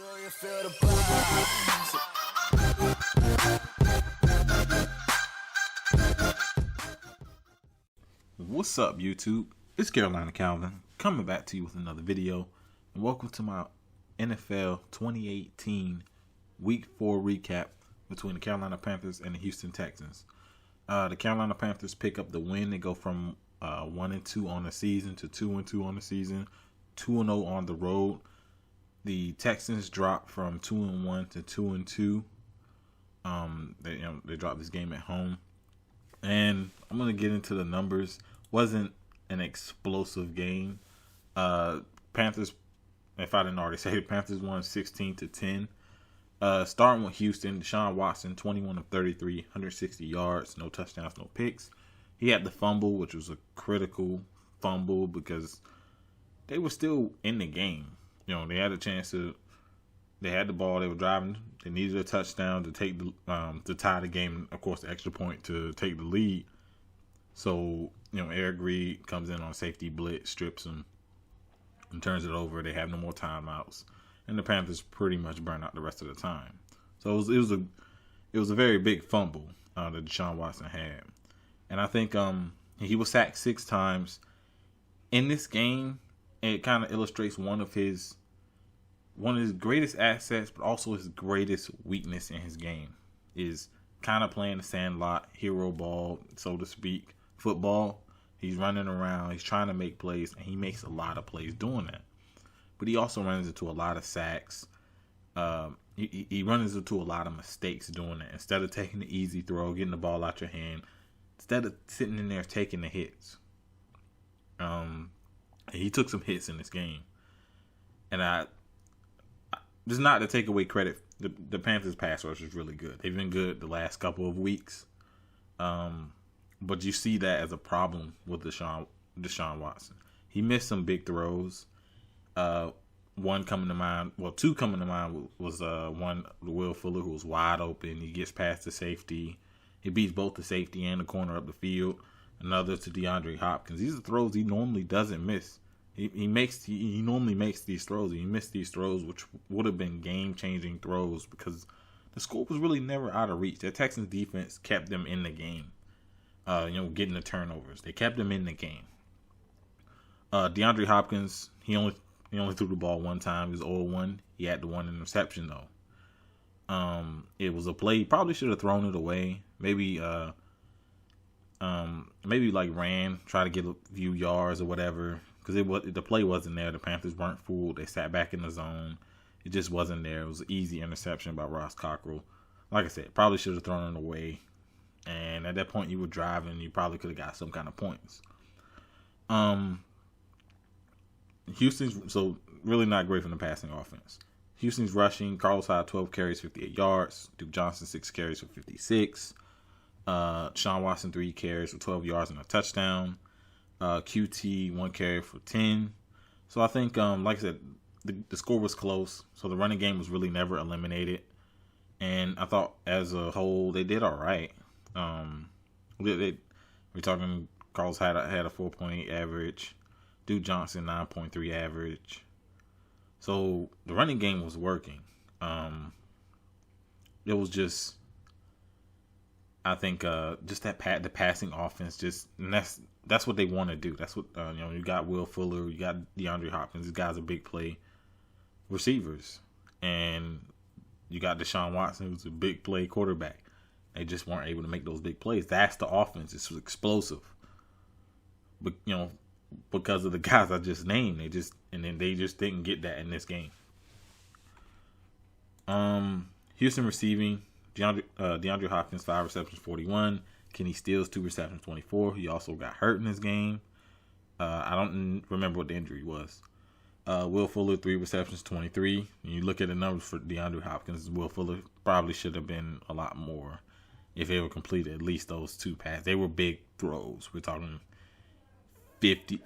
Sure you feel the vibes. What's up, YouTube? It's Carolina Calvin coming back to you with another video. And welcome to my NFL 2018 Week 4 recap between the Carolina Panthers and the Houston Texans. The Carolina Panthers pick up the win. They go from 1-2 on the season to 2-2 on the season, 2-0 on the road. The Texans drop from 2-1 to 2-2. They dropped this game at home, and I'm gonna get into the numbers. Wasn't an explosive game. Panthers, if I didn't already say it, Panthers won 16-10. Starting with Houston, Deshaun Watson, 21 of 33, 160 yards, no touchdowns, no picks. He had the fumble, which was a critical fumble because they were still in the game. They had a chance to. They had the ball. They were driving. They needed a touchdown to take to tie the game. Of course, the extra point to take the lead. So Eric Reed comes in on safety blitz, strips him, and turns it over. They have no more timeouts, and the Panthers pretty much burn out the rest of the time. So it was a very big fumble that Deshaun Watson had, and I think he was sacked 6 times in this game. It kind of illustrates one of his greatest assets, but also his greatest weakness in his game is kind of playing the sandlot, hero ball, so to speak, football. He's running around, he's trying to make plays, and he makes a lot of plays doing that. But he also runs into a lot of sacks. He runs into a lot of mistakes doing that. Instead of taking the easy throw, getting the ball out your hand, instead of sitting in there taking the hits. He took some hits in this game. And just not to take away credit, the Panthers pass rush is really good. They've been good the last couple of weeks. But you see that as a problem with Deshaun Watson. He missed some big throws. One coming to mind, well, 2 coming to mind was one, Will Fuller, who was wide open. He gets past the safety. He beats both the safety and the corner up the field. Another to DeAndre Hopkins. These are throws he normally doesn't miss. He normally makes these throws. He missed these throws, which would have been game-changing throws because the score was really never out of reach. The Texans defense kept them in the game. Getting the turnovers. They kept them in the game. DeAndre Hopkins, he only threw the ball one time. He was 0-1. He had the one interception though. It was a play. He probably should have thrown it away. Maybe ran, try to get a few yards or whatever. Because the play wasn't there. The Panthers weren't fooled. They sat back in the zone. It just wasn't there. It was an easy interception by Ross Cockrell. Like I said, probably should have thrown it away. And at that point, you were driving. You probably could have got some kind of points. Houston's so really not great from the passing offense. Houston's rushing. Carlos Hyde 12 carries, 58 yards. Duke Johnson 6 carries for 56. Deshaun Watson 3 carries for 12 yards and a touchdown. QT 1 carry for 10. So I think, like I said, the score was close. So the running game was really never eliminated. And I thought as a whole, they did all right. We're talking Carlos had a 4.8 average. Duke Johnson 9.3 average. So the running game was working. It was just, I think, just the passing offense, and that's what they want to do. That's what you got Will Fuller, you got DeAndre Hopkins. These guys are big play receivers, and you got Deshaun Watson, who's a big play quarterback. They just weren't able to make those big plays. That's the offense. It's explosive, but because of the guys I just named, they just didn't get that in this game. Houston receiving. DeAndre Hopkins 5 receptions, 41. Kenny Stills 2 receptions, 24. He also got hurt in this game. I don't remember what the injury was. Will Fuller 3 receptions, 23. When you look at the numbers for DeAndre Hopkins, Will Fuller probably should have been a lot more if they were completed at least those 2 passes. They were big throws. We're talking 50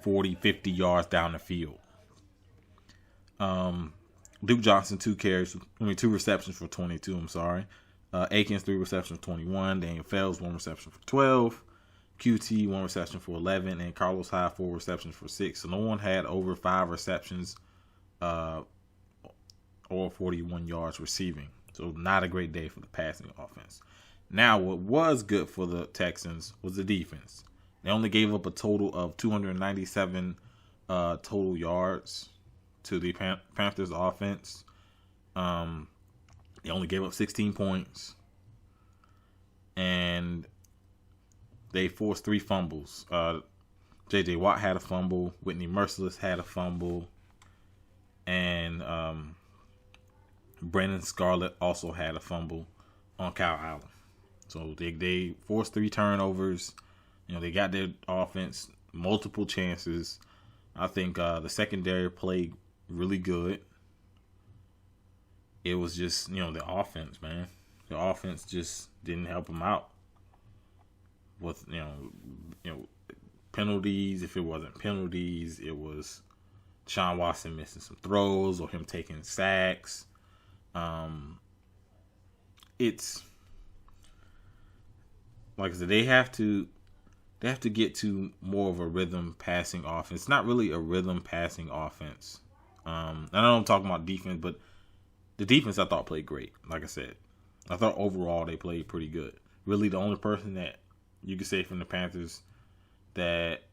yards down the field. Duke Johnson 2 receptions for 22. I'm sorry. Akins 3 receptions for 21. Daniel Fells 1 reception for 12. QT 1 reception for 11, and Carlos Hyde 4 receptions for 6. So no one had over 5 receptions or 41 yards receiving. So not a great day for the passing offense. Now, what was good for the Texans was the defense. They only gave up a total of 297 total yards to the Panthers offense. They only gave up 16 points. And they forced 3 fumbles. J.J. Watt had a fumble. Whitney Merciless had a fumble. And Brandon Scarlett also had a fumble on Kyle Allen. So they forced 3 turnovers. They got their offense multiple chances. I think the secondary played really good. It was just, the offense, man. The offense just didn't help them out with, penalties. If it wasn't penalties, it was Sean Watson missing some throws or him taking sacks. It's like I said, they have to get to more of a rhythm passing offense. It's not really a rhythm passing offense. I know I'm talking about defense, but the defense I thought played great. Like I said, I thought overall they played pretty good. Really, the only person that you could say from the Panthers that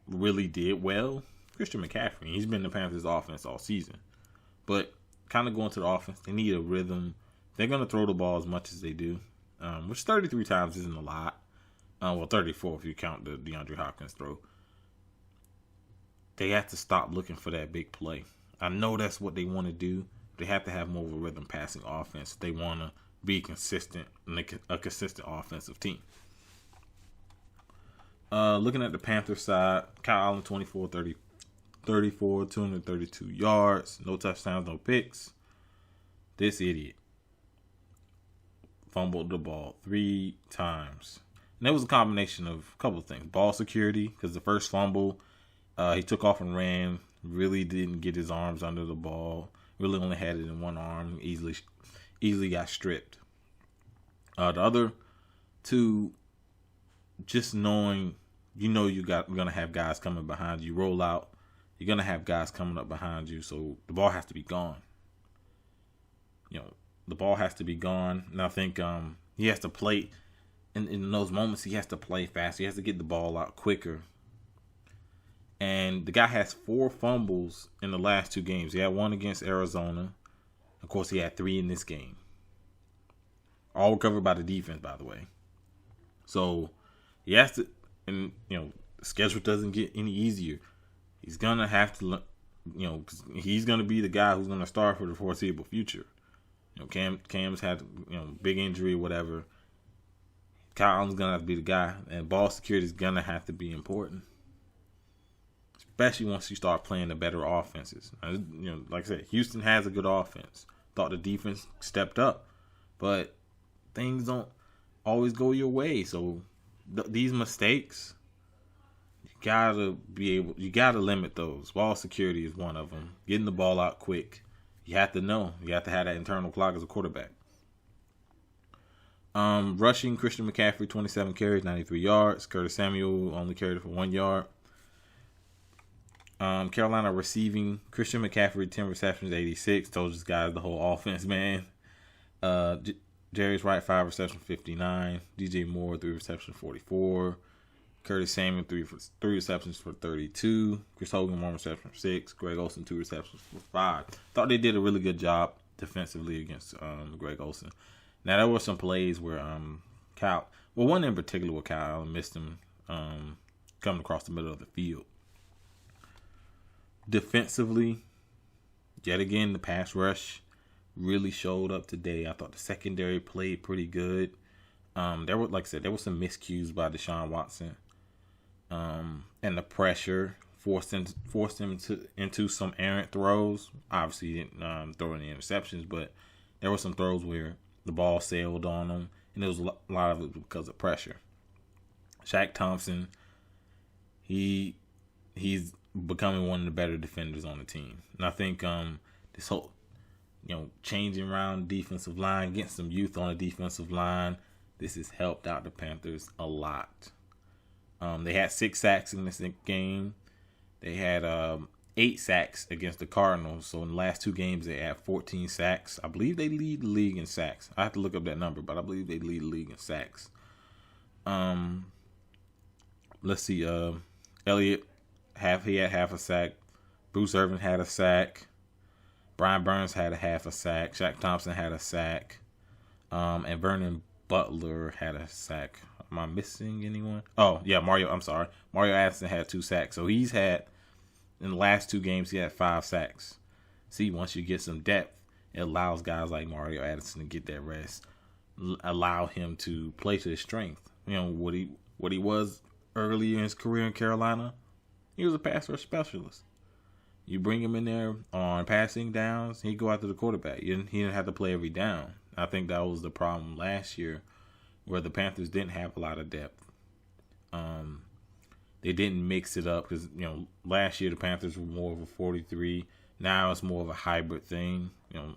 really did well, Christian McCaffrey. He's been the Panthers' offense all season. But kind of going to the offense, they need a rhythm. They're going to throw the ball as much as they do, which 33 times isn't a lot. 34 if you count the DeAndre Hopkins throw. They have to stop looking for that big play. I know that's what they want to do. They have to have more of a rhythm passing offense if they want to be consistent and a consistent offensive team. Looking at the Panthers side, Kyle Allen 34, 232 yards, no touchdowns, no picks. This idiot fumbled the ball 3 times. And that was a combination of a couple of things. Ball security, because the first fumble, he took off and ran, really didn't get his arms under the ball, really only had it in one arm, easily got stripped. The other 2, just knowing, you're going to have guys coming behind you, roll out, you're going to have guys coming up behind you, so the ball has to be gone. The ball has to be gone, and I think he has to play, in those moments, he has to play fast. He has to get the ball out quicker. And the guy has 4 fumbles in the last 2 games. He had 1 against Arizona. Of course, he had 3 in this game. All recovered by the defense, by the way. So, he has to, and, the schedule doesn't get any easier. He's going to have to, cause he's going to be the guy who's going to start for the foreseeable future. Cam's had, big injury or whatever. Kyle Allen's going to have to be the guy, and ball security is going to have to be important. Especially once you start playing the better offenses. Like I said, Houston has a good offense. Thought the defense stepped up. But things don't always go your way. So these mistakes, you gotta limit those. Ball security is one of them. Getting the ball out quick. You have to know. You have to have that internal clock as a quarterback. Rushing, Christian McCaffrey, 27 carries, 93 yards. Curtis Samuel only carried it for 1 yard. Carolina receiving, Christian McCaffrey, 10 receptions, 86. Told this guy the whole offense, man. Jarius Wright, 5 receptions, 59. DJ Moore, 3 receptions, 44. Curtis Samuel, 3 receptions for 32. Chris Hogan, 1 reception for 6. Greg Olsen, 2 receptions for 5. Thought they did a really good job defensively against Greg Olsen. Now, there were some plays where one in particular where Kyle Allen missed him coming across the middle of the field. Defensively, yet again, the pass rush really showed up today. I thought the secondary played pretty good. There were some miscues by Deshaun Watson. And the pressure forced him into some errant throws. Obviously, he didn't throw any interceptions, but there were some throws where the ball sailed on him, and there was a lot of it because of pressure. Shaq Thompson, he's becoming one of the better defenders on the team. And I think this whole, changing around defensive line, getting some youth on the defensive line, this has helped out the Panthers a lot. They had 6 sacks in this game. They had 8 sacks against the Cardinals. So in the last 2 games, they had 14 sacks. I believe they lead the league in sacks. I have to look up that number, but I believe they lead the league in sacks. Let's see. Elliott, he had half a sack. Bruce Irvin had a sack. Brian Burns had a half a sack. Shaq Thompson had a sack. And Vernon Butler had a sack. Am I missing anyone? Oh, yeah, I'm sorry. Mario Addison had 2 sacks. So he's had, in the last 2 games, he had 5 sacks. See, once you get some depth, it allows guys like Mario Addison to get that rest. Allow him to play to his strength. You know, what he was early in his career in Carolina, he was a pass rush specialist. You bring him in there on passing downs, he'd go after the quarterback. He didn't have to play every down. I think that was the problem last year, where the Panthers didn't have a lot of depth. They didn't mix it up because, you know, last year the Panthers were more of a 43. Now it's more of a hybrid thing. You know,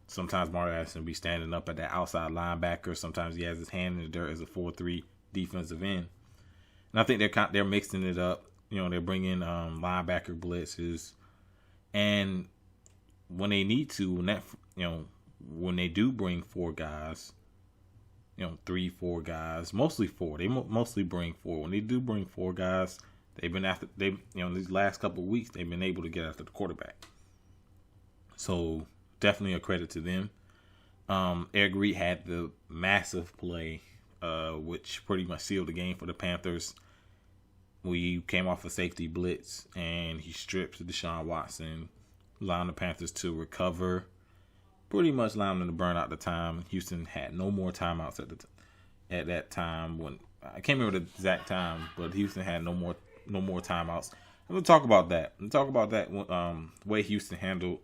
sometimes Mario Addison will be standing up at that outside linebacker. Sometimes he has his hand in the dirt as a 4-3 defensive end. And I think they're mixing it up. You know, they're bringing linebacker blitzes, and when they need to, when they do bring 4 guys, 3, 4 guys, mostly 4. They mostly bring 4. When they do bring 4 guys, these last couple of weeks they've been able to get after the quarterback. So definitely a credit to them. Eric Reed had the massive play, which pretty much sealed the game for the Panthers. We came off a safety blitz, and he strips Deshaun Watson, allowing the Panthers to recover. Pretty much allowing them to burn out the time. Houston had no more timeouts at that time. When I can't remember the exact time, but Houston had no more timeouts. I'm gonna talk about that. The way Houston handled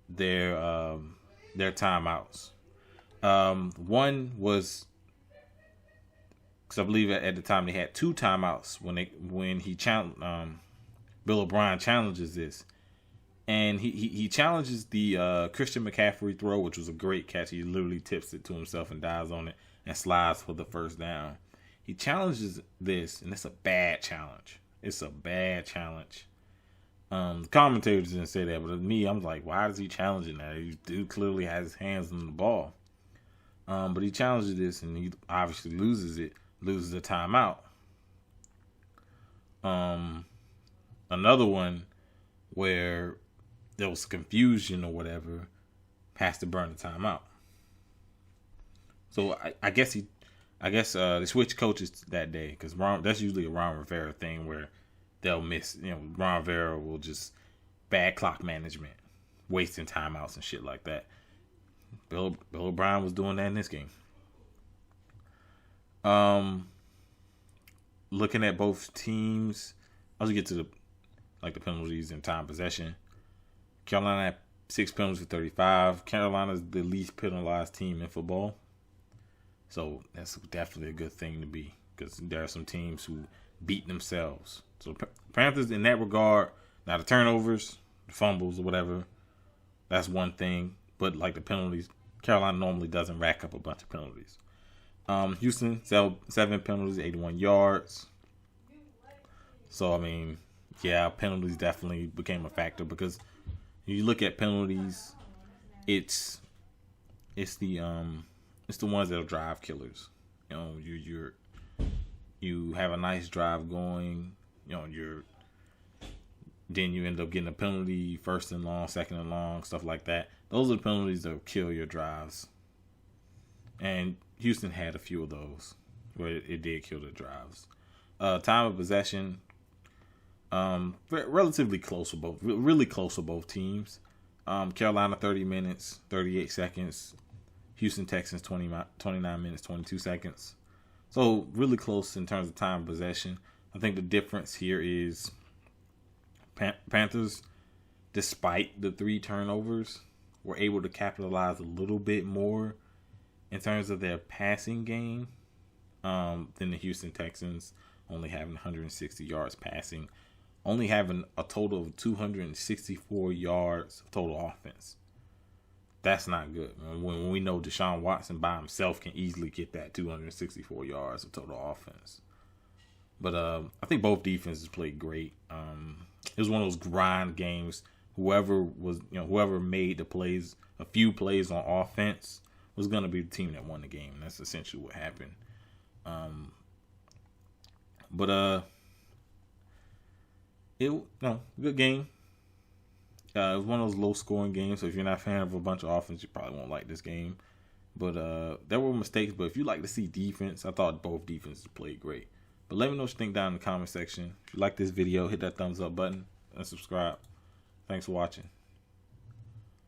their timeouts. One was, because I believe at the time they had 2 timeouts when he challenged Bill O'Brien challenges this, and he challenges the Christian McCaffrey throw, which was a great catch. He literally tips it to himself and dives on it and slides for the first down. He challenges this, and it's a bad challenge. The commentators didn't say that, but to me, I'm like, why is he challenging that? He dude clearly has his hands on the ball. But he challenges this, and he obviously loses the timeout. Another one where there was confusion or whatever, has to burn the timeout. So I guess they switched coaches that day, because that's usually a Ron Rivera thing where they'll miss. Ron Rivera will just bad clock management, wasting timeouts and shit like that. Bill O'Brien was doing that in this game. Looking at both teams, I'll just get to the penalties and time possession. Carolina had 6 penalties for 35. Carolina's the least penalized team in football, so that's definitely a good thing to be, because there are some teams who beat themselves. So Panthers in that regard, now the turnovers, the fumbles or whatever, that's one thing. But like the penalties, Carolina normally doesn't rack up a bunch of penalties. Houston, 7 penalties, 81 yards. So, I mean, yeah, penalties definitely became a factor, because you look at penalties, it's the ones that'll drive killers. You have a nice drive going, then you end up getting a penalty, 1st and long, 2nd and long, stuff like that. Those are the penalties that will kill your drives. And Houston had a few of those where it did kill the drives. Time of possession, relatively close for both, really close for both teams. Carolina 30 minutes, 38 seconds. Houston Texans 29 minutes, 22 seconds. So really close in terms of time of possession. I think the difference here is Panthers, despite the 3 turnovers, were able to capitalize a little bit more in terms of their passing game than the Houston Texans, only having 160 yards passing, only having a total of 264 yards of total offense. That's not good. When we know Deshaun Watson by himself can easily get that 264 yards of total offense. But I think both defenses played great. It was one of those grind games. Whoever made the plays, a few plays on offense, was going to be the team that won the game. And that's essentially what happened. Good game. It was one of those low scoring games. So if you're not a fan of a bunch of offense, you probably won't like this game. But there were mistakes. But if you like to see defense, I thought both defenses played great. But let me know what you think down in the comment section. If you like this video, hit that thumbs up button and subscribe. Thanks for watching.